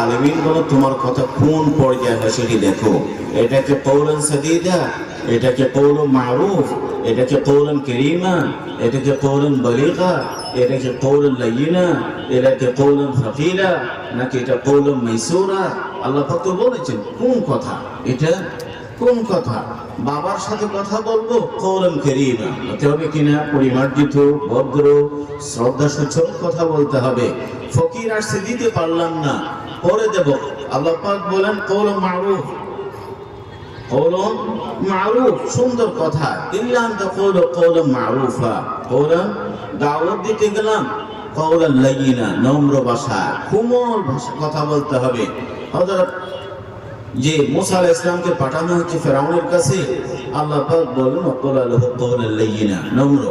আলামিন বলো তোমার কথা কোন পর্যায়ে হয় সেটি দেখো। এটাকে কওলান সাদীদা, এটাকে কওলুন মারুফ, এটাকে কওলান কারীমা, এটাকে কওলান বালিগা, এটাকে কওলান লাইয়িনা, এটাকে কওলান ফাকিলা, নাকি এটা কওলান মাইসুরা? আল্লাহ পাক তো বলেছেন কোন কথা এটা, কোন কথা। বাবার সাথে কথা বলবো কওলান কারীমা হতে হবে কিনা, পরিমার্জিত, ভদ্র, শ্রদ্ধাসূচক কথা বলতে হবে। ফকির আসছে দিতে পারলাম না, পরে দেব। আল্লাহ পাক বলেন কওলুন মারুফ, কওলুন মারুফ, সুন্দর কথা। ইল্লা আন তাকুলু কওলান মারুফা, কওলান দাওয়াত দিতে গেলাম কওলান লাইয়িনা, নম্র ভাষা, কোমল ভাষা কথা বলতে হবে। হযরত যে মুসা আলাইহিস সালামকে পাঠানো হচ্ছে ফেরাউনের কাছে, আল্লাহ পাক বলেন ওয়াকুলা লাহু কওলান লাইয়িনা, নম্র।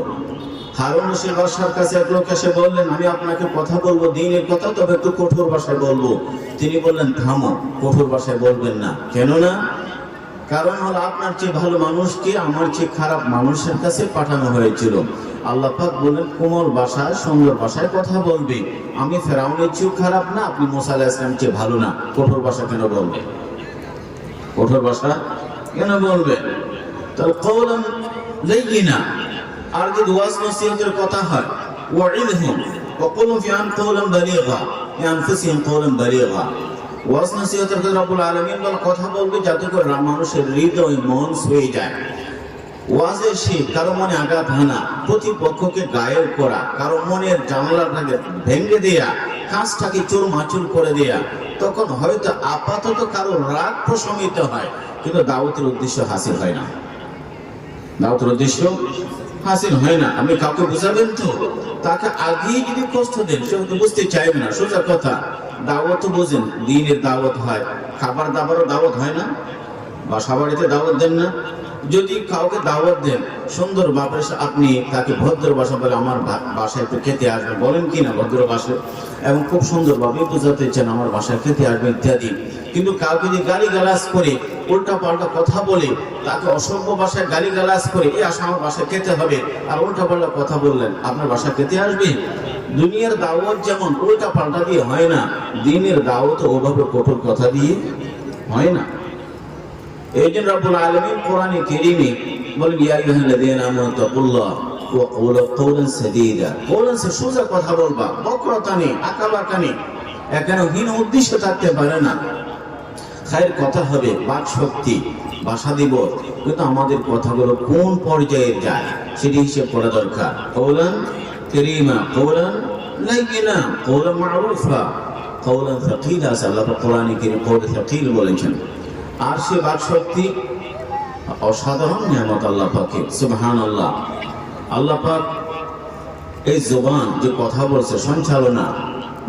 হারুন রশিদ বাদশার কাছে এক লোক এসে বললেন আমি আপনাকে কথা বলবো দ্বীনের কথা, তবে একটু কঠোর ভাষায় বলবো। তিনি বললেন থামো, কঠোর ভাষায় বলবেন না। কেন না? কারণ হলো আপনার চেয়ে ভালো মানুষকে আমার চেয়ে খারাপ মানুষের কাছে পাঠানো হয়েছিল। আল্লাহ পাক বলেন কোমল ভাষায়, সুন্দর ভাষায় কথা বলবে। আমি ফেরাউনের চেয়েও খারাপ না, আপনি মুসা আলাইহিস সালামের চেয়ে ভালো না, কঠোর ভাষা কেন বলবে? কঠোর ভাষা কেন বলবে? তাহলে কওলান লাইয়িনা। আর যদি ওয়াজ নসিহতের কথা হয় ওয়াইদহুম ওয়াকুলু ফি আন কওলান বালিগা ফি আনফুসিহিম কওলান বালিগা, ওয়াজ নসিহতের কথা রব্বুল আলামিন বল কথা বলবে যাতে করে মানুষের হৃদয় মন ছুঁয়ে যায়। ওয়াজের শিখ কারো মনে আঘাত হানা, প্রতিপক্ষকে ঘায়েল করা, কারো মনের জানলাটাকে ভেঙে দেয়া, কাঁচটাকে চুরমাচুর করে দেয়া, তখন হয়তো আপাতত কারো রাগ প্রশমিত হয়, কিন্তু দাওয়াতের উদ্দেশ্য হাসিল হয় না। দাওয়াতের উদ্দেশ্য হাসিল হয় না। আপনি কাউকে বুঝাবেন তো, তাকে আগেই যদি কষ্ট দেন সে হয়তো বুঝতে চাইবে না। সোজা কথা, দাওয়াতও বোঝেন, দ্বীনের দাওয়াত হয়, খাবার দাবারও দাওয়াত হয় না? বাসা বাড়িতে দাওয়াত দেন না? যদি কাউকে দাওয়াত দেন সুন্দর বাপের, আপনি তাকে ভদ্র ভাষা বলে আমার বাসায় একটু খেতে আসবেন, বলেন কি না ভদ্র ভাষায়, এবং খুব সুন্দরভাবে বোঝাতে চান আমার বাসায় খেতে আসবেন ইত্যাদি। কিন্তু কাউকে যদি গালিগালাজ করে, উল্টা পাল্টা কথা বলে, তাকে অসভ্য ভাষায় গালিগালাজ করে এ আসা আমার বাসায় খেতে হবে, আর উল্টা পাল্টা কথা বললেন আপনার বাসায় খেতে আসবে। দুনিয়ার দাওয়াত যেমন উল্টা পাল্টা দিয়ে হয় না, দ্বীনের দাওয়াত ওভাবে কঠোর কথা দিয়ে হয় না। এই জন্য রব্বুল আলামিন কোরআনে কারীমে বলেন ইয়া আইয়ুহাল্লাযীনা আমানু তাকুল্লাহ ওয়া কুলু কওলান সাদীদা, কওলান সে সোজা কথা বলবা, বক্রতা নেই, আঁকাবাঁকা নেই, এখানে হীন উদ্দেশ্য থাকতে পারে না। খায়ের কথা হবে, বাক শক্তি, ভাষা দিব, কিন্তু আমাদের কথাগুলো কোন পর্যায়ে যায় সেটি হিসেব করা দরকার। কওলান কারীমা, কওলান লাইয়িনা, কওলান মারুফা, কওলান ফাকিলা। আল্লাহ কোরআনে কারীমে কওলান ফাকিল বলেছেন। আর সে বাক শক্তি অসাধারণ নিয়ামত আল্লাহ পাকের, সুবহানাল্লাহ। আল্লাহ পাক এই জবান যে কথা বলছে সঞ্চালনা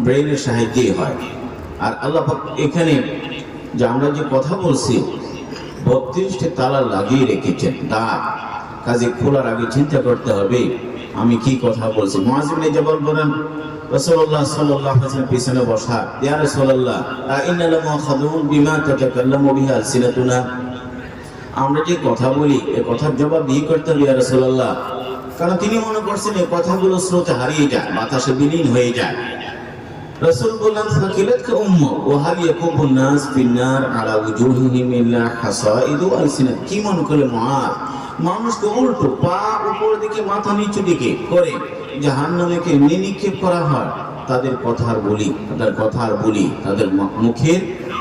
ব্রেইনের সাহায্যেই হয়। আর আল্লাহ পাক এখানে যে আমরা যে কথা বলছি 32টি তালা লাগিয়ে রেখেছেন, দ্বার, কাজে খোলার আগে চিন্তা করতে হবে আমি কি কথা বলছি। মুআয ইবনে জাবাল বলেন রাসূলুল্লাহ সাল্লাল্লাহু আলাইহি ওয়াসাল্লাম পিছনে বসা, ইয়া রাসূলুল্লাহ ইন্না লামাখাদুন বিমা তাতাকাল্লামু বিহি আলসিনাতুনা, আমরা যে কথা বলি এই কথার জবাব দিয়ে করতে হবে ইয়া রাসূলুল্লাহ। কারণ তিনি মনে করছেন এই কথাগুলো স্রোতে হারিয়ে যায়, বাতাসে বিলীন হয়ে যায়। রাসূল বললেন ফাকিলাতকা উম্মুক ওয়া হাল ইয়াকুবুন নাস ফিন্নার আলা উজুহিহিম ইল্লা হাসাইদু আলসিনাত। কি মনে করলে মুআয, মানুষকে উল্টো পা উপর দিকে মাথা নিচু দিকে করে জাহান্নামে এমনি নিক্ষেপ করা হয়, তাদের কথার বলি, তাদের মুখের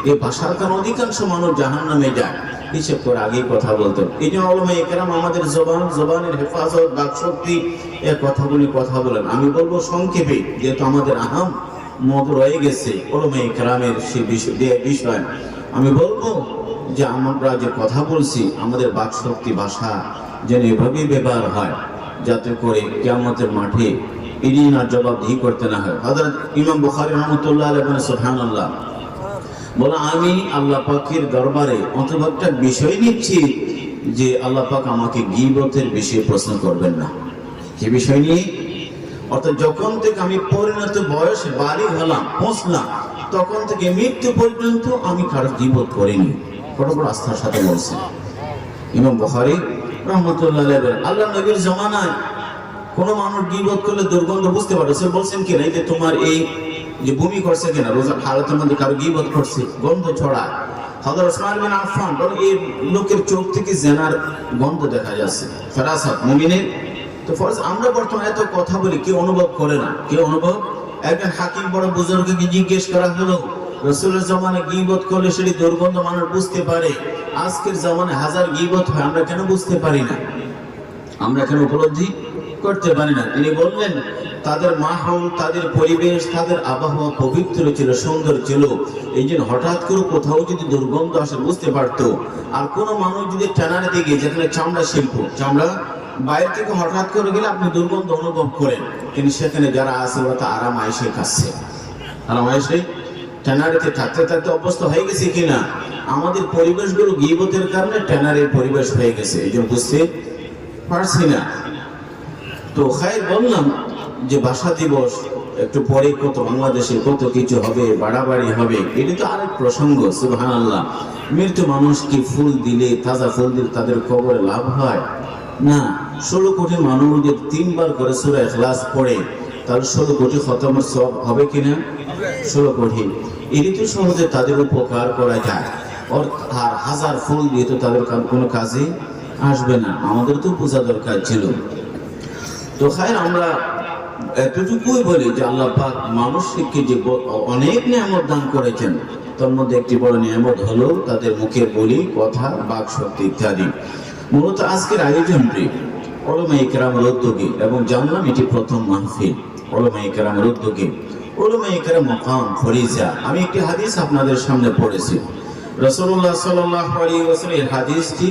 এই ভাষার কারণে অধিকাংশ মানুষ জাহান্নামে যায়। হিসেব করে আগেই কথা বলতেন। এই জন্য উলামায়ে কেরাম আমাদের জবানের হেফাজত, বাক শক্তি, এ কথাগুলি কথা বলেন। আমি বলবো সংক্ষেপে, যেহেতু আমাদের আহাম মত রয়ে গেছে উলামায়ে কেরামের সেই বিষয়, আমি বলবো যে আমরা যে কথা বলছি আমাদের বাক শক্তি, ভাষা যেন এভাবেই ব্যবহার হয় যাতে করে কিয়ামতের মাঠে এড়িয়ে না জবাবদিহি করতে না হয়। হযরত ইমাম বুখারী রাহমাতুল্লাহ আলাইহি বলেন সুবহানাল্লাহ, বলে আমি আল্লাহ পাকের দরবারে অন্তত একটা বিষয় নিচ্ছি যে আল্লাহ পাক আমাকে গীবতের বিষয়ে প্রশ্ন করবেন না। কি বিষয় নিয়ে? অর্থাৎ যখন থেকে আমি পরিণত বয়স বালিগ হলাম, পৌঁছলাম, তখন থেকে মৃত্যু পর্যন্ত আমি কারো গীবত করিনি। কত বড় আস্থার সাথে বলছেন ইমাম বুখারী রাহমাতুল্লাহ আলাইহি। আল্লাহ নবীর জামানায় কোন মানুষ গীবত করলে দুর্গন্ধ বুঝতে পারে, সে বলছেন কি না যে তোমার এই যে বমি করছে কিনা, রোজার হালতের মধ্যে কারো গীবত করছে, গন্ধ ছড়ায়। হযরত ওসমান বিন আফফান বলেন এই লোকের চোখ থেকে জেনার গন্ধ দেখা যাচ্ছে, ফেরাসাত মুমিনের। তো ফরজ আমরা বর্তমানে এত কথা বলি, কেউ অনুভব করে না, কেউ অনুভব। একজন হাকিম বড় বুজুর্গকে জিজ্ঞেস করা হলো, রাসূলের জামানায় গীবত করলে সেটি দুর্গন্ধ মানুষ বুঝতে পারে, আজকের জামানায় হাজার গীবত হয়, আমরা কেন বুঝতে পারি না, আমরা কেন উপলব্ধি করতে পারি না? তিনি বললেন তাদের মাহল, তাদের পরিবেশ, তাদের আবহাওয়া পবিত্র ছিল, সুন্দর ছিল, এই জন্য হঠাৎ করে কোথাও যদি দুর্গন্ধ আসে বুঝতে পারতো। আর কোনো মানুষ যদি ট্যানারে দিকে, যেখানে চামড়া শিল্প, চামড়া বাইরে থেকে হঠাৎ করে গেলে আপনি দুর্গন্ধ অনুভব করেন, কিন্তু সেখানে যারা আছে ওরা তো আরাম আয়েসে খাচ্ছে, আরাম আয়েসে ট্যানারিতে থাকতে থাকতে অভ্যস্ত হয়ে গেছে কিনা। আমাদের পরিবেশগুলো গীবতের কারণে ট্যানারের পরিবেশ হয়ে গেছে, এই জন্য বুঝতে পারছি না। তো খায়ের বললাম যে ভাষা দিবস একটু পরে কত বাংলাদেশে কত কিছু হবে, বাড়াবাড়ি হবে, এটি তো আরেক প্রসঙ্গ। সুবহানাল্লাহ, মৃত্যু মানুষ কি ফুল দিলে, তাজা ফুল দিলে তাদের কবরে লাভ হয় না? 16 কোটি মানুষ যদি 3 বার করে সূরা ইখলাস পড়ে, তাহলে 16 কোটি খতমের সওয়াব হবে কিনা? 16 কোটি। এটি তো সহজে তাদের উপকার করা যায়, আর হাজার ফুল দিয়ে তো তাদের কোনো কাজে আসবে না। আমাদের তো বোঝা দরকার ছিল। তো খায়ের আমরা এতটুকুই বলি যে আল্লাহ পাক মানুষকে যে অনেক নিয়ামত দান করেছেন, তার মধ্যে একটি বড় নিয়ামত হলো তাদের মুখের বলি, কথা, বাক শক্তি ইত্যাদি। মূলত আজকের আয়োজনটি উলামায়ে কেরামের উদ্যোগে, এবং জানলাম এটি প্রথম মাহফিল উলামায়ে কেরামের উদ্যোগে। উলামায়ে কেরাম মাকাম ফরিজা। আমি একটি হাদিস আপনাদের সামনে পড়েছি, রাসূলুল্লাহ সাল্লাল্লাহু আলাইহি ওয়াসাল্লাম। এই হাদিসটি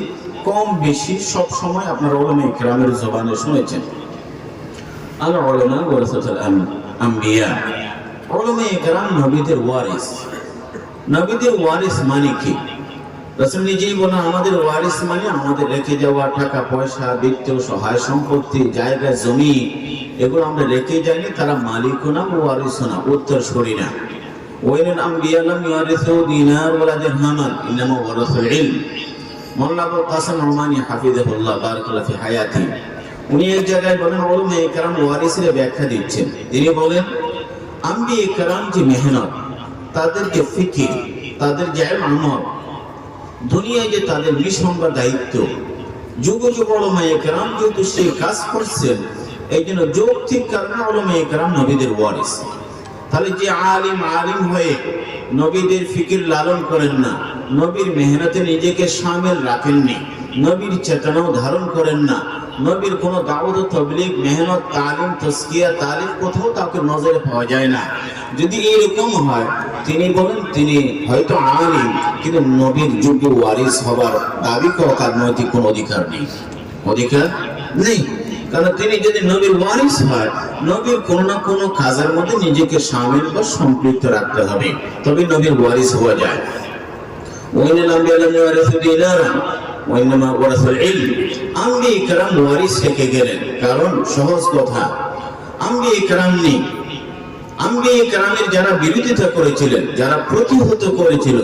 কম বেশি সব সময় আপনারা উলামায়ে কেরামের জবানে শুনেছেন। আল উলামা ওয়ারাসাতুল আম্বিয়া। উলামায়ে কেরাম নবীদের ওয়ারিস। নবীদের ওয়ারিস মানে কি? রাসূল নিজেই বলেন আমাদের ওয়ারিস মানে আমাদের রেখে যাওয়া টাকা পয়সা, বিত্ত, সহায় সম্পত্তি, জায়গা জমি, এগুলো আমরা রেখে যাইনি, তারা মালিকও না, ওয়ারিসও না, উত্তরসূরি না। ওয়াইনাল আম্বিয়া লাম ইয়ারিসু দিনার ওয়ালা দিরহামান ইন্নামা ওয়ারাসুল ইলম। মাওলানা আবুল কাসেম নোমানী হাফিজাহুল্লাহ বারাকাল্লাহু ফি হায়াতি, উনি এক জায়গায় বলেন উলামায়ে কেরাম ওয়ারিসের ব্যাখ্যা দিচ্ছেন। তিনি বলেন আম্বিয়া কেরাম যে মেহনত, তাদের যে ফিকির, তাদের যে আমল, দুনিয়ায় যে তাদের মিশন বা দায়িত্ব, যুগ যুগ উলামায়ে কেরাম যেহেতু সেই কাজ করছেন, এই জন্য যৌক্তিক কারণে উলামায়ে কেরাম নবীদের ওয়ারিস। তাহলে যে আলিম হয়ে নবীদের ফিকির লালন করেন না, নবীর মেহনতে নিজেকে শামিল রাখেননি, নবীর চেতনাও ধারণ করেন না, নবীর কোন দাওয়াত ও তাবলীগ, মেহনত, তালিম, তাজকিয়া, তারিফ কোথাও তাকে নজরে পাওয়া যায় না। যদি এরকম হয়, তিনি বলেন তিনি হয়তো আলিম, কিন্তু নবীর যোগ্য ওয়ারিস হবার দাবি করার নৈতিক কোনো অধিকার নেই, অধিকার নেই। কারণ তিনি যদি নবীর ওয়ারিস হয়, নবীর কোনো না কোনো কাজের মধ্যে নিজেকে শামিল বা সম্পৃক্ত রাখতে হবে, তবে নবীর ওয়ারিস হওয়া যায়। ওয়াইনাল আম্বিয়া লাম ইয়ারিসু দিনারান ওয়া ইন্নামা ওয়ারাসুল ইলম। আম্বিয়া কেরাম ওয়ারিস রেখে গেলেন, কারণ সহজ কথা, আম্বিয়া কেরাম নেই। আম্বিয়া কেরামের যারা বিরোধিতা করেছিলেন, যারা প্রতিহত করেছিল,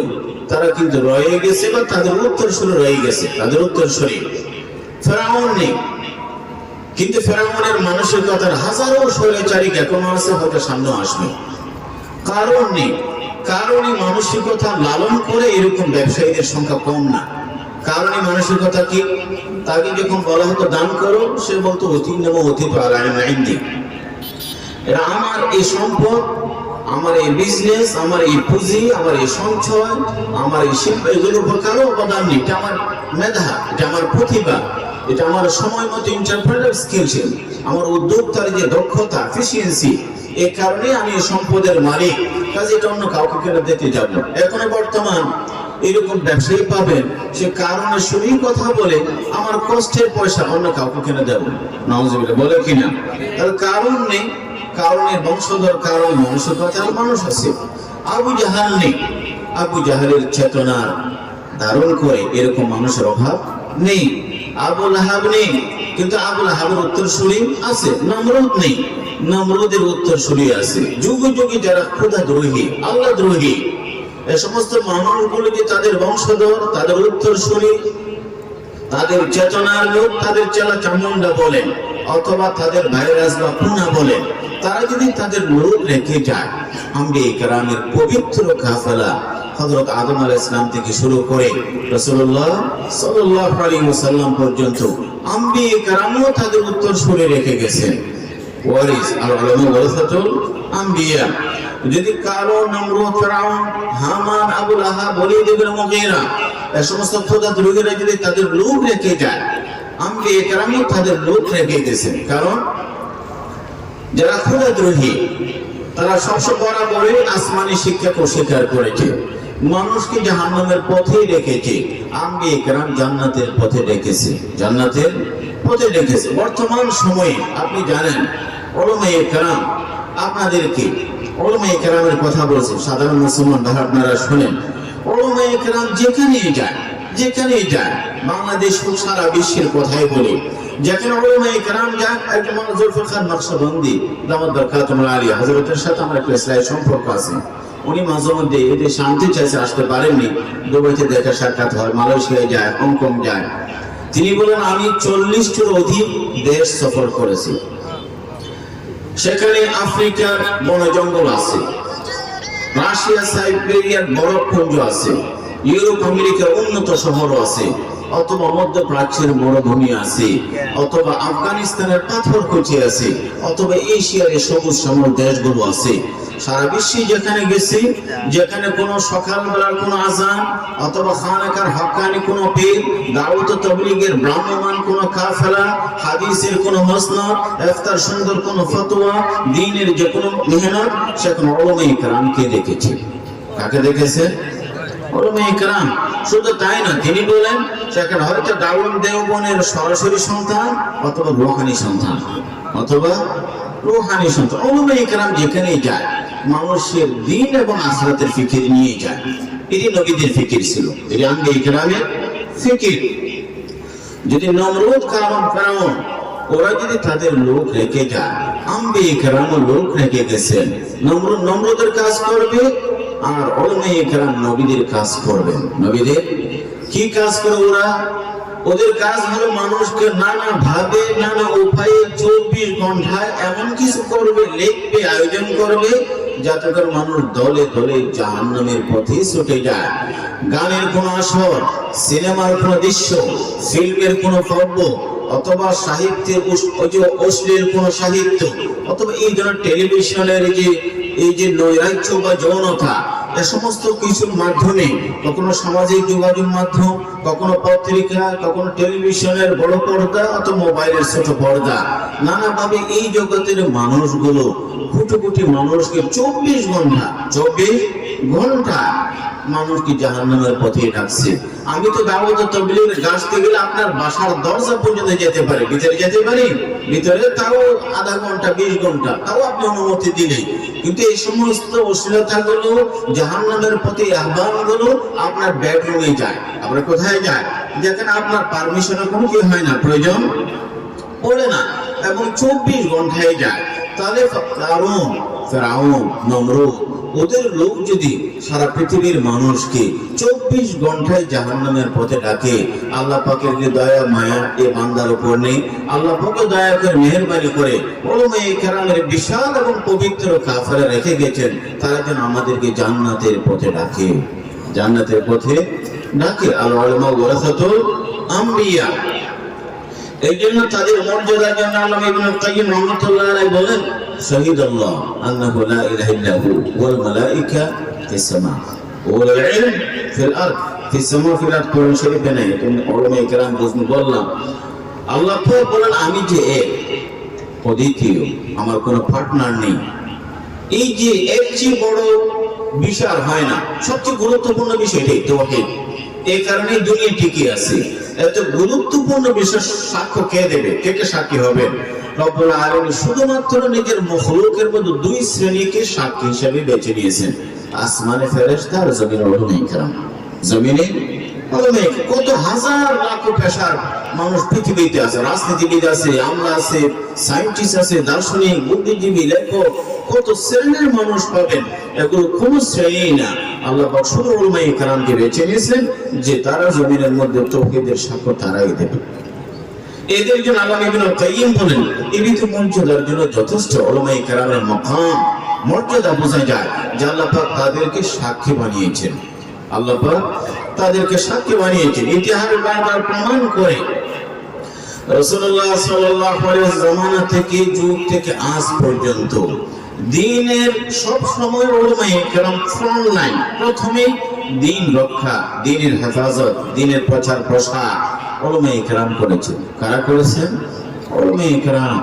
তারা কিন্তু রয়ে গেছে বা তাদের উত্তরসূরি রয়ে গেছে, তাদের উত্তরসূরি। ফেরাউন নেই, কিন্তু ফেরাউনের মানসিকতার হাজারো স্বৈরাচারী এখনো আছে, হয়তো সামনে আসবে। কারণ নেই, কারণই মানসিকতা লালন করে এরকম ব্যবসায়ীদের সংখ্যা কম না। কারণই মানসিকতা কি? তাকে যখন বলা হতো দান করো, সে বলতো অতিনম অতীত আলাইন্দি, এরা আমার এই সম্পদ, আমার এই বিজনেস, আমার এই পুঁজি, আমার এই সঞ্চয়, আমার এই শিল্প, এগুলোর উপর কারো অবদান নেই। এটা আমার মেধা, এটা আমার প্রতিভা, এটা আমার সময় মতো ইন্টারপ্রেটার স্কিল, আমার উদ্যোক্তার যে দক্ষতা, এফিসিয়েন্সি, এই কারণে আমি এই সম্পদের মালিক, কাজে এটা অন্য কাউকে কেন দিতে যাব। এখনো বর্তমান এরকম ব্যবসায়ী পাবেন, সে কারণে শুনেই কথা বলে আমার কষ্টের পয়সা অন্য কাউকে কেন দেব, নাউজুবিল্লাহ, বলে কিনা? তার কারণ নেই, কারণের বংশধর, কারণ মানসিকতার মানুষ আছে। আবু জাহাল নেই, আবু জাহালের চেতনার ধারণ করে এরকম মানুষের অভাব নেই। আবু লাহাব নেই, কিন্তু আবু লাহাবের উত্তরসূরি আছে। নমরুদ নেই, নমরুদের উত্তরসূরি আছে। যুগ যুগে যারা খোদা দ্রোহী, আল্লাহ দ্রোহী, এই সমস্ত মানুষগুলো যে তাদের বংশধর, তাদের উত্তরসূরি, তাদের চেতনার লোক, তাদের চেলা চামুন্ডা বলেন, অথবা তাদের ভাইরাস বা পুনা বলেন, তারা যদি তাদের লোক রেখে যায়, আম্বিয়া কেরামের পবিত্র কাফেলা হযরত আদম আলাইহিস সালাম থেকে শুরু করে রাসূলুল্লাহ সাল্লাল্লাহু আলাইহি ওয়াসাল্লাম পর্যন্ত আম্বিয়া কেরামও তাদের উত্তর সূরি রেখে গেছেন। ওয়ারিস আল উলামা ওয়ারাসাতুল আম্বিয়া। যদি কারো নমরুদ, ফিরআউন, হামান, আবু লাহাব, ওয়ালিদ ইবনে মুগীরা এই সমস্ত খোদা দ্রোহীরা যদি তাদের লোক রেখে যায়, আম্বিয়া কেরামও তাদের লোক রেখে গেছেন। কারণ যারা খোদা দ্রোহী তারা সবসময় বরাবরই আসমানি শিক্ষাকে অস্বীকার করেছে, মানুষকে জাহান্নামের পথে রেখেছে। আম্বিয়া কেরাম জান্নাতের পথে রেখেছে, জান্নাতের পথে রেখেছে। বর্তমান সময়ে আপনি জানেন উলামায়ে কেরাম আপনাদেরকে উলামায়ে কেরামের কথা বলছে, সাধারণ মুসলমান ভাই আপনারা শুনেন, উলামায়ে কেরাম যেখানেই যায় বাংলাদেশ হোক সারা বিশ্বের কথাই বলি, যেখানে উলামায়ে কেরাম যান, একজন জুলফিকার খান নকশবন্দি দামাত বরকাতুহুল আলিয়া হযরতের সাথে আমার একটা ইসলামী সম্পর্ক আছে। উনি মাঝে মধ্যে এদের শান্তি চাইছে, আসতে পারেননি, দুবাইতে দেখা সাক্ষাৎ হয়, মালয়েশিয়ায় যায়, হংকং যায়। তিনি বলেন আমি 40টির অধিক দেশ সফর করেছি। সেখানে আফ্রিকার বন জঙ্গল আছে, রাশিয়া সাইবেরিয়ার বরফপুঞ্জ আছে, ইউরোপ আমেরিকার উন্নত শহর আছে, অথবা মধ্যপ্রাচ্যের মরুভূমি আছে, অথবা আফগানিস্তানের পাথরকুচি আছে, অথবা এশিয়ার সবুজ শ্যামল দেশগুলো আছে। সারা বিশ্বে যেখানে গেছি, যেখানে কোনো সকালবেলার কোনো আজান অথবা খানাকার হক্কানি কোনো পীর, দাওয়াত ও তাবলীগের ব্রাহ্মমান কোনো কাফেলা, হাদিসের কোনো মাসনাদ, ইফতার সুন্দর কোনো ফতোয়া, দ্বীনের যে কোনো মেহনত, সেখানে উলামায়ে কেরামকে দেখেছি। কাকে দেখেছে? উলামায়ে কেরাম। শুধু তাই না, তিনি বলেন সেখানে হয়তো দারুন দেওবনের সরাসরি সন্তান অথবা রূহানি সন্তান, উলামায়ে কেরাম যেখানেই যায় মানুষের দ্বীন এবং আখিরাতের ফিকির নিয়ে যায়। এটি নবীদের ফিকির ছিল, এটি আম্বিয়া কেরামের ফিকির। যদি নমরুদ, কারণ ফিরআউন ওরা যদি তাদের লোক রেখে যায়, আম্বিয়া কেরামও লোক রেখে গেছেন। নমরুদের কাজ করবে আর উলামায়ে কেরাম নবীদের কাজ করবেন। নবীদের কি কাজ করে ওরা? ওদের কাজ হলো মানুষকে নানা ভাবে নানা উপায়ে 24 ঘন্টায় এমন কিছু করবে, লিখবে, আয়োজন করবে যাতে করে মানুষ দলে দলে জাহান্নামের পথে ছুটে যায়। গানের কোন আসর, সিনেমার কোন দৃশ্য, ফিল্মের কোন পর্ব, অথবা সাহিত্যের অশ্লীল কোন সাহিত্য, অথবা এই ধরনের টেলিভিশনের এই যে নৈরাজ্য বা যৌনতা, এ সমস্ত কিছুর মাধ্যমে কখনো সামাজিক যোগাযোগ মাধ্যম, কখনো পত্রিকা, কখনো টেলিভিশনের বড় পর্দা অথবা মোবাইলের ছোট পর্দা, নানাভাবে এই জগতের মানুষগুলো কোটি কোটি মানুষকে 24 ঘন্টা মানুষকে জাহান্নামের পথে ডাকছে। আমি তো দাওয়াত ও তাবলীগের গাছতে গেলে আপনার বাসার দরজা পর্যন্ত যেতে পারি, ভিতরে যেতে পারি, ভিতরে তাও আধা ঘন্টা 20 ঘন্টা, তাও আপনি অনুমতি দিলেন। কিন্তু এই সমস্ত অশ্লীলতাগুলো, জাহান্নামের পথে আহ্বানগুলো আপনার বেডরুমে যায়। আপনার কোথায় যায়? যেখানে আপনার পারমিশনের কোনো কি হয় না, প্রয়োজন পড়ে না, এবং 24 ঘন্টায় যায়। তাহলে ফিরআউন, নমরুদ, ওদের লোক যদি সারা পৃথিবীর মানুষকে 24 ঘন্টায় জাহান্নামের পথে ডাকে, আল্লাহ পাকের যে দয়া মায়া এই বান্দার উপর নেই? আল্লাহ পাক দয়া করে মেহেরবানি করে উলামায়ে কেরামের বিশাল এবং পবিত্র কাফেলা রেখে গেছেন, তারা যেন আমাদেরকে জান্নাতের পথে ডাকে, জান্নাতের পথে ডাকে। আল উলামা ওয়ারাসাতুল আম্বিয়া। এই জন্য তাদের মর্যাদার জন্য আল্লামা ইবনে কাইয়্যিম রাহমাতুল্লাহ আলাইহি বলেন, শাহিদাল্লাহ আন্নাহু লা ইলাহা ইল্লাহু ওয়াল মালায়েকা ফিস সামা ওয়াল ইলম ফিল আরদ। ফিস সামা ফিল আরদ কোরআন শরীফে নেই, কিন্তু উলামায়ে কেরাম বললাম আল্লাহ পাক বলেন আমি যে এক, অদ্বিতীয়, আমার কোনো পার্টনার নেই। এই যে এর চেয়ে বড় বিষয় হয় না, সবচেয়ে গুরুত্বপূর্ণ বিষয় এটাই তাওহীদ। এই কারণে দুনিয়া টিকে আছে। এত গুরুত্বপূর্ণ বিষয় সাক্ষ্য কে দেবে? কে সাক্ষী হবে? রব্বুল আলামিন শুধুমাত্র নিজের মখলুকের মধ্যে 2 শ্রেণীকে সাক্ষী হিসেবে বেছে নিয়েছেন, আসমানে ফেরেশতা আর জমিনে উলামায়ে কেরাম। জমিনে উলামায়ে, কত হাজার লাখো পেশার মানুষ পৃথিবীতে আছে, রাজনীতিবিদ আছে, আমলা আছে, সায়েন্টিস্ট আছে, দার্শনিক, বুদ্ধিজীবী, লেখক, কত শ্রেণীর মানুষ পাবেন। এগুলো কোন শ্রেণী না, আল্লাহ পাক শুধু উলামায়ে কেরামকে বেছে নিয়েছেন যে তারা জমিনের মধ্যে তাওহীদের সাক্ষ্য তারাই দেবে। এদের জন্য আল্লামা ইবনুল কাইয়্যিম বলেন এবিত মর্যাদার জন্য যথেষ্ট উলামায়ে কেরামের মাকাম মর্যাদা বোঝা যায় যে আল্লাহ পাক তাদেরকে সাক্ষী বানিয়েছেন। আল্লাহ পাক তাদেরকে সাক্ষী বানিয়েছেন। ইতিহাস বারবার প্রমাণ করে রাসূলুল্লাহ সাল্লাল্লাহু আলাইহি জামানা থেকে যুগ থেকে আজ পর্যন্ত দ্বীনের সব সময় উলামায়ে কেরাম ফ্রন্ট লাইন, প্রথমে দ্বীন রক্ষা, দ্বীনের হেফাজত, দ্বীনের প্রচার প্রসার উলামায়ে কেরাম করেছেন। কারা করেছেন? উলামায়ে কেরাম।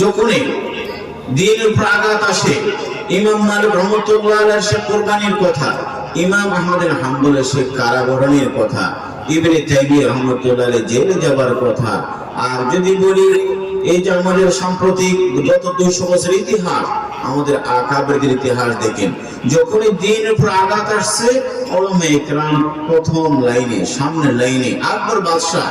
যখনই দ্বীনের উপর আঘাত আসে, ইমাম মালিক রাহমাতুল্লাহ আলাইহির সে কুরবানির কথা, ইমাম আহমদ বিন হাম্বলের সে কারাবরণের কথা, ইবনে তাইমিয়া রাহমাতুল্লাহ আলাইহি জেলে যাবার কথা। আর যদি বলি এই যে আমাদের সাম্প্রতিক গত 200 বছর ইতিহাস, আমাদের আকাবেরদের ইতিহাস দেখেন, যখনই দ্বীনের উপর আঘাত আসছে উলামায়ে কেরাম প্রথম লাইনে, সামনের লাইনে। আকবর বাদশাহ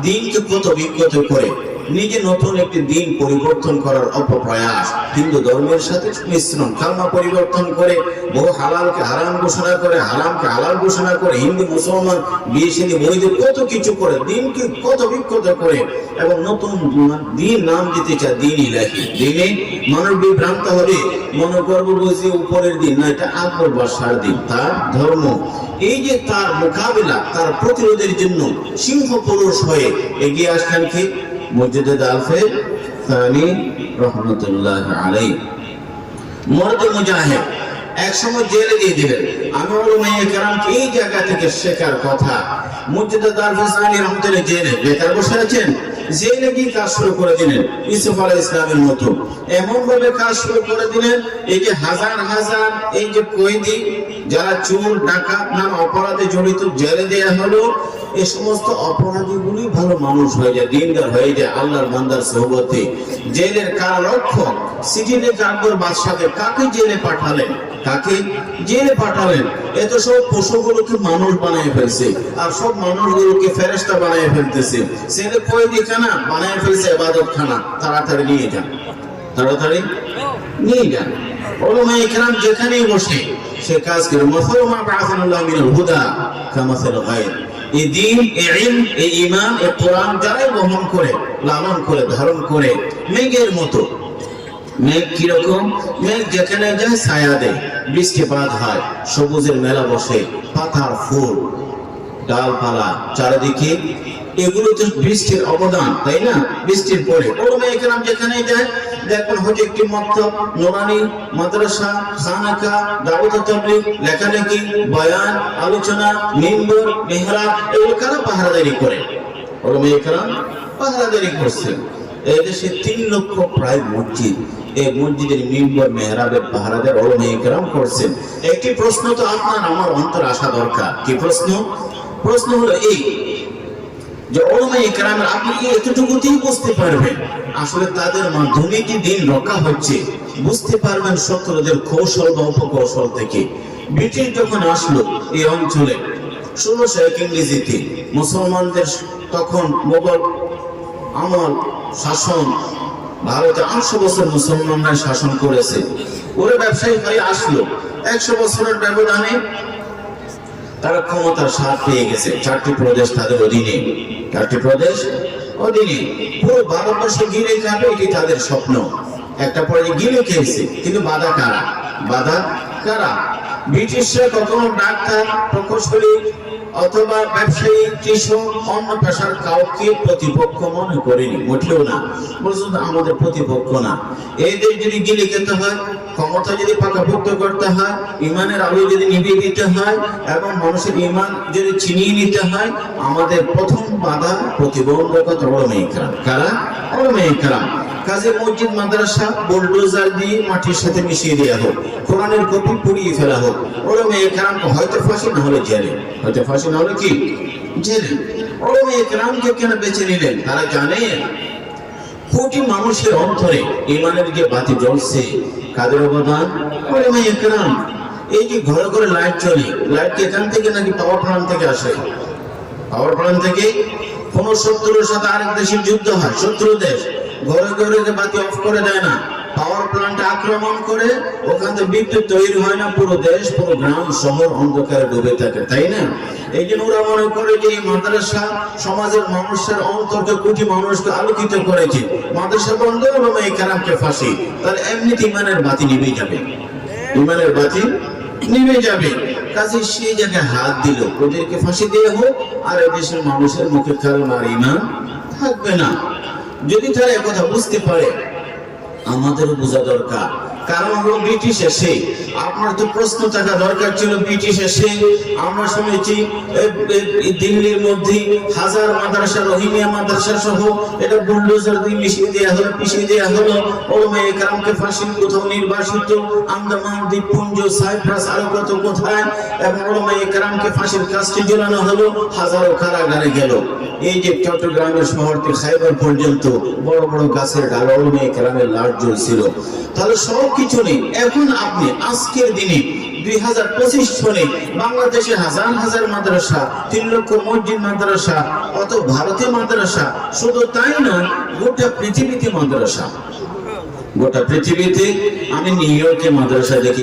দ্বীনকে কত বিক্ষত করে নিজে নতুন একটি দ্বীন পরিবর্তন করার অপপ্রয়াস, হিন্দু ধর্মের সাথে মিশ্রণ, কালমা পরিবর্তন করে বহু হালালকে হারাম ঘোষণা করে, হারামকে হালাল ঘোষণা করে, হিন্দু মুসলমান বিয়ে শাদী বৈধ কত কিছু করে, দ্বীনকে কত বিক্ষত করে এবং নতুন দ্বীন নাম দিতে চায় দ্বীন ইলাহি। দ্বীনে মানুষ বিভ্রান্ত হবে, মনে করবো বুঝি উপরের দিন না, এটা আকবর বাদশার দিন, তার ধর্ম। এই যে তার মোকাবিলা, তার প্রতিরোধের জন্য সিংহ পুরুষ হয়ে এগিয়ে আসলেন কি মুজদ্দিদ আলফে সানি রাহমাতুল্লাহ আলাইহি। মর্দে মুজাহিদ এক সময় জেলে দিয়ে দিলেন। আমি উলামায়ে কেরামকে এই জায়গা থেকে শেখার কথা। মুজদ্দিদ আলফে সানি রাহমাতুল্লাহ জেলে বেকার বসে আছেন, জেলে গিয়ে কাজ শুরু করে দিলেন ইউসুফ আলাইহিস সালামের মতো। এমন ভাবে কাজ শুরু করে দিলেন, এই যে হাজার হাজার এই যে কয়েদি যারা চোর ডাকাত নানা অপরাধে জড়িত জেলে দেয়া হলো, এই সমস্ত অপরাধীগুলি ভালো মানুষ হয়ে যায়, দিনদার হয়ে যায় আল্লাহর বান্দার সোহবতে। জেলের কারারক্ষক চিঠি লিখে আকবর বাদশাকে কাকে জেলে পাঠালেন, কাকে জেলে পাঠালেন? এত সব পশুগুলোকে মানুষ বানিয়ে ফেলছে, আর সব মানুষগুলোকে ফেরেশতা বানিয়ে ফেলতেছে। ছেলে কয়েদিখানা বানিয়ে ফেলছে ইবাদতখানা। তাড়াতাড়ি নিয়ে যান, তাড়াতাড়ি নিয়ে যান। উলামায়ে কেরাম যেখানেই বসে সে কাজ করে। মাসালু মা বা'আসানাল্লাহু মিনাল হুদা কামাসাল গায়র। এই দ্বীন, এই ইলম, এই ঈমান, এই কোরআন যারাই বহন করে, লালন করে, ধারণ করে, মেঘের মতো। মেঘ কিরকম? মেঘ যেখানে যায় ছায়া দেয়, বৃষ্টিপাত হয়, সবুজের মেলা বসে, পাতার ফুল, ডালপালা চারিদিকে, এগুলো তো বৃষ্টির অবদান, তাই না? বৃষ্টির পরে উলামায়ে কেরাম যেখানে যায় দেখুন, হয়তো একটি মক্তব, নুরানি মাদ্রাসা, খানাকা, দাওয়াত ও তাবলীগ, লেখালেখি, বয়ান, আলোচনা, মিম্বর, মিহরাব, এগুলো কারা পাহারাদারি করে? উলামায়ে কেরাম পাহারাদারি করছেন। এই দেশে 3 লক্ষ প্রায় মসজিদ, এই মসজিদের মিম্বর মেহরাবের পাহারাদার উলামায়ে কেরাম করছেন। একটি প্রশ্ন তো আপনার আমার অন্তর আসা দরকার। কি প্রশ্ন? প্রশ্ন হলো এই যে উলামায়ে কেরামের আপনি এতটুকুতেই বুঝতে পারবেন আসলে তাদের মাধ্যমে কি দিন রক্ষা হচ্ছে, বুঝতে পারবেন শত্রুদের কৌশল বা উপকৌশল থেকে। ব্রিটিশ যখন আসলো এই অঞ্চলে 1601 ইংরেজিতে, মুসলমানদের তখন মোগল আমল শাসন, ভারতে 800 বছর মুসলমানরা শাসন করেছে। ওরা ব্যবসায়ী হয়ে আসলো, 100 বছরের ব্যবধানে তারা ক্ষমতার স্বাদ পেয়ে গেছে। 4টি প্রদেশ তাদের অধীনে, 4টি প্রদেশ অধীনে। পুরো ভারতবর্ষে গিলে খাবে, এটি তাদের স্বপ্ন। একটা পরে গিলে খেয়েছে, কিন্তু বাধা কারা? বাধা কারা? ব্রিটিশরা কখনো ডাক্তার, প্রকৌশলী অথবা ব্যবসায়ী, কৃষক, অন্য পেশার কাউকে প্রতিপক্ষ মনে করেনি, মোটেও না। বলছেন আমাদের প্রতিপক্ষ না। এই দেশ যদি গিলে খেতে হয়, ক্ষমতা যদি পাকাপোক্ত করতে হয়, ইমানের আলো যদি নিভিয়ে দিতে হয় এবং মানুষের ইমান যদি ছিনিয়ে নিতে হয়, আমাদের প্রথম বাধা প্রতিবন্ধকতা উলামায়ে কেরাম। কারা? উলামায়ে কেরাম। কাজে মসজিদ মাদ্রাসা বুলডোজার দিয়ে মাটির সাথে মিশিয়ে দেওয়া হোক, কোরআনের কপি পুড়িয়ে ফেলা হোক, উলামায়ে কেরামকে হয়তো ফাঁসি, না হলে জেলে, হয়তো ফাঁসি না হলে কি জেলে। উলামায়ে কেরামকে কেন বেছে নিলেন? তারা জানে কোটি মানুষের অন্তরে ইমানের যে বাতি জ্বলছে, কাদের অবদান? উলামায়ে কেরাম। এই যে ঘরে ঘরে লাইট চলে, লাইট কি এখান থেকে নাকি পাওয়ার প্ল্যান্ট থেকে আসে? পাওয়ার প্ল্যান্ট থেকে। কোন শত্রুর সাথে আরেক দেশের যুদ্ধ হয়, শত্রু দেশ ঘরে ঘরে যে বাতি অফ করে দেয় না, পাওয়ার প্ল্যান্ট আক্রমণ করে, ওখান থেকে বিদ্যুৎ তৈরি হয় না, পুরো দেশ পুরো গ্রাম শহর অন্ধকারে ডুবে থাকে, তাই না? এই জন্য ওরা মনে করে যে এই মাদ্রাসা সমাজের মানুষের অন্তরকে, কোটি মানুষকে আলোকিত করেছে, মাদ্রাসা বন্ধ ওলামায়ে কেরামকে ফাঁসি, তাহলে এমনিতে ইমানের বাতি নিভে যাবে, ইমানের বাতি নিভে যাবে। কাজে সেই জায়গায় হাত দিল, ওদেরকে ফাঁসি দিয়ে হোক, আর দেশের মানুষের মুখে কালেমার ঈমান থাকবে না। যদি তারা একথা বুঝতে পারে, আমাদেরও বোঝা দরকার। কারণ হলো ব্রিটিশ এসে, আপনার তো প্রশ্ন থাকা দরকার ছিল, ব্রিটিশ এসে আমরা শুনেছি দিল্লির মধ্যে হাজার মাদ্রাসা, রোহিঙ্গা মাদ্রাসা সহ এটা বুলডোজার দিয়ে মিশিয়ে দেওয়া হলো, পিছিয়ে দেওয়া হলো, ওলামায়ে কেরামকে ফাঁসি, কোথাও নির্বাসিত আন্দামান দ্বীপপুঞ্জ, সাইপ্রাস, আরো কত কোথায়, এবং ওলামায়ে কেরামকে ফাঁসির কাজটি ঝোলানো হলো, হাজারো কারাগারে গেল। এই যে চট্টগ্রামের শহর থেকে খাইবার পর্যন্ত বড় বড় গাছের ডাল ওলামায়ে কেরামের লাশ ঝুলছিল। তাহলে সব কিছু নেই। এখন আপনি আজকের দিনে 2025 সনে বাংলাদেশে হাজার হাজার মাদ্রাসা, 3 লক্ষ মসজিদ মাদ্রাসা, অত ভারতে মাদ্রাসা, শুধু তাই নয় গোটা পৃথিবীতে মাদ্রাসা, গোটা পৃথিবীতে। আমি নিউ ইয়র্কে মাদ্রাসা দেখি।